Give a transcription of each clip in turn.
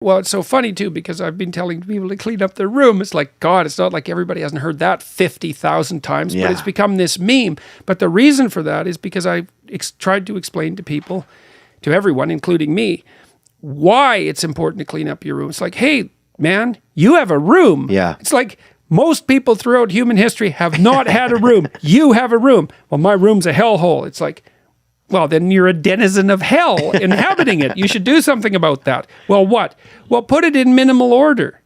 Well, it's so funny too, because I've been telling people to clean up their room. It's like, God, it's not like everybody hasn't heard that 50,000 times, but it's become this meme. But the reason for that is because I tried to explain to people, to everyone, including me, why it's important to clean up your room. It's like, hey, man, you have a room. Yeah. It's like most people throughout human history have not had a room. You have a room. Well, my room's a hellhole. It's like, well, then you're a denizen of hell inhabiting it. You should do something about that. Well, what? Well, put it in minimal order.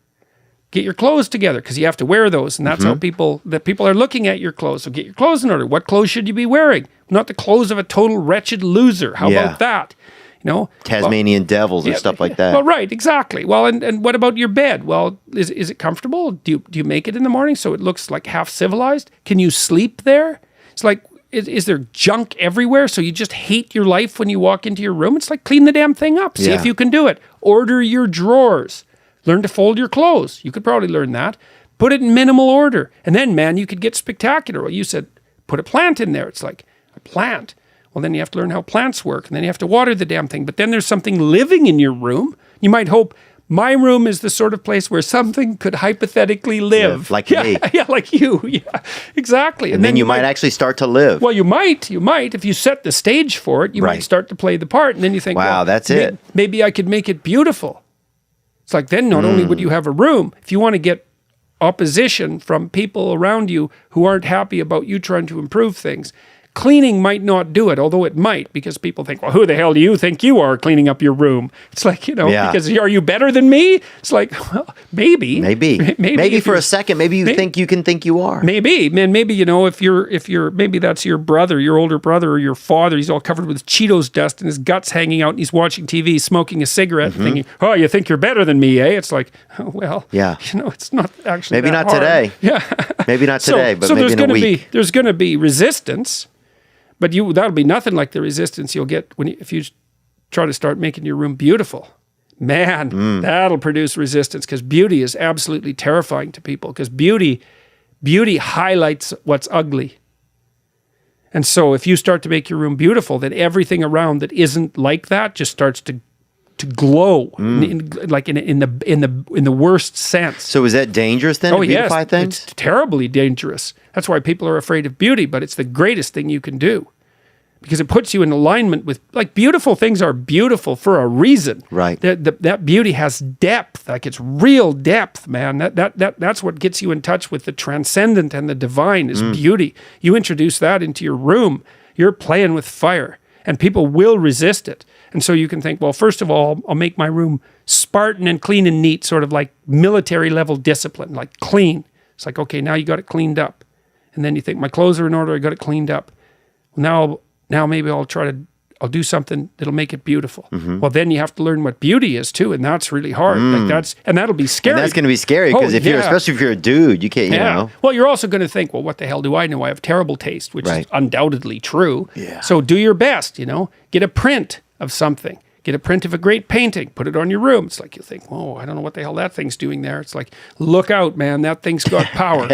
Get your clothes together, because you have to wear those, and that's how people are looking at your clothes. So get your clothes in order. What clothes should you be wearing? Not the clothes of a total wretched loser. How about that? You know, Tasmanian devils and stuff like that. Well, right, exactly. Well, and what about your bed? Well, is it comfortable? Do you make it in the morning so it looks like half civilized? Can you sleep there? It's like, is there junk everywhere so you just hate your life when you walk into your room? It's like, clean the damn thing up. See if you can do it. Order your drawers. Learn to fold your clothes. You could probably learn that. Put it in minimal order. And then, man, you could get spectacular. Well, you said, put a plant in there. It's like, a plant? Well, then you have to learn how plants work, and then you have to water the damn thing. But then there's something living in your room. You might hope, my room is the sort of place where something could hypothetically live. Like me. Yeah, like you. Yeah, exactly. And then you might actually start to live. Well, you might. If you set the stage for it, you might start to play the part. And then you think, wow, well, that's it. Maybe I could make it beautiful. It's like, then not only would you have a room, if you want to get opposition from people around you who aren't happy about you trying to improve things, cleaning might not do it, although it might, because people think, well, who the hell do you think you are cleaning up your room? It's like, because are you better than me? It's like, well, maybe. Maybe for a second, maybe you think you are. Maybe, man, maybe, if you're, maybe that's your brother, your older brother, or your father. He's all covered with Cheetos dust and his guts hanging out, and he's watching TV, smoking a cigarette, thinking, oh, you think you're better than me, eh? It's like, oh, well, it's not actually maybe that not hard. today. Yeah. Maybe not today, but so maybe in a week. There's going to be resistance. But that'll be nothing like the resistance you'll get if you try to start making your room beautiful. Man, that'll produce resistance, because beauty is absolutely terrifying to people, because beauty highlights what's ugly. And so if you start to make your room beautiful, then everything around that isn't like that just starts to glow, in the worst sense. So is that dangerous then, to beautify things? It's terribly dangerous. That's why people are afraid of beauty, but it's the greatest thing you can do, because it puts you in alignment with, like, beautiful things are beautiful for a reason. Right. That beauty has depth, like it's real depth, man. That's what gets you in touch with the transcendent and the divine is beauty. You introduce that into your room, you're playing with fire, and people will resist it. And so you can think, well, first of all, I'll make my room Spartan and clean and neat, sort of like military level discipline, like clean. It's like, okay, now you got it cleaned up. And then you think, my clothes are in order, I got it cleaned up. Well, now maybe I'll do something that'll make it beautiful. Well, then you have to learn what beauty is too, and that's really hard. And that'll be scary. And that's going to be scary, because especially if you're a dude, you can't, you know. Well, you're also going to think, well, what the hell do I know? I have terrible taste, which is undoubtedly true. Yeah. So do your best, get a print of something. Get a print of a great painting, put it on your room. It's like, you think, whoa, I don't know what the hell that thing's doing there. It's like, look out, man, that thing's got power.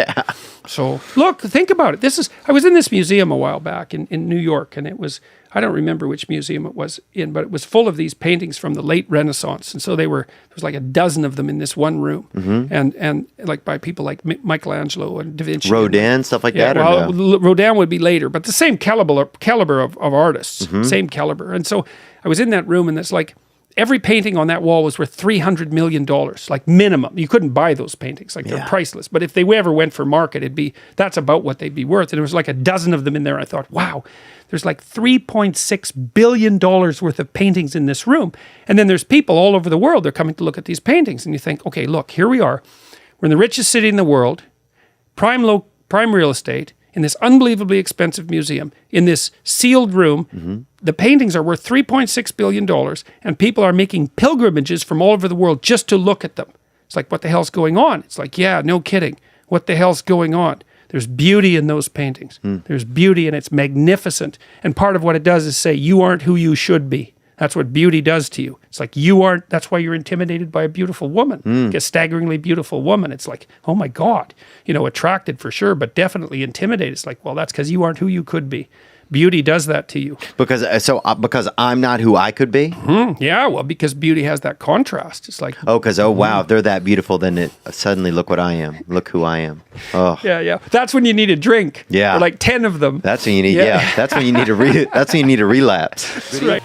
So look, think about it. I was in this museum a while back in New York, and it was, I don't remember which museum it was in, but it was full of these paintings from the late Renaissance. And so there was like a dozen of them in this one room, and like by people like Michelangelo and Da Vinci. Rodin, stuff like that? Well, no? Rodin would be later, but the same caliber of artists, same caliber. And so I was in that room, and it's like, every painting on that wall was worth $300 million, like minimum. You couldn't buy those paintings, like they're priceless. But if they ever went for market, that's about what they'd be worth. And there was like a dozen of them in there. I thought, wow, there's like $3.6 billion worth of paintings in this room. And then there's people all over the world, they're coming to look at these paintings. And you think, okay, look, here we are. We're in the richest city in the world, prime real estate, in this unbelievably expensive museum, in this sealed room. The paintings are worth $3.6 billion, and people are making pilgrimages from all over the world just to look at them. It's like, what the hell's going on? It's like, yeah, no kidding. What the hell's going on? There's beauty in those paintings. There's beauty, and it's magnificent. And part of what it does is say, you aren't who you should be. That's what beauty does to you. It's like, that's why you're intimidated by a beautiful woman, like a staggeringly beautiful woman. It's like, oh my God, attracted for sure, but definitely intimidated. It's like, well, that's because you aren't who you could be. Beauty does that to you. Because I'm not who I could be. Yeah, well, because beauty has that contrast. It's like, Wow, if they're that beautiful, then it suddenly look what I am. Look who I am. Oh, yeah. That's when you need a drink. Yeah, or like 10 of them. That's when you need. Yeah, that's when you need to. That's when you need to relapse. That's right.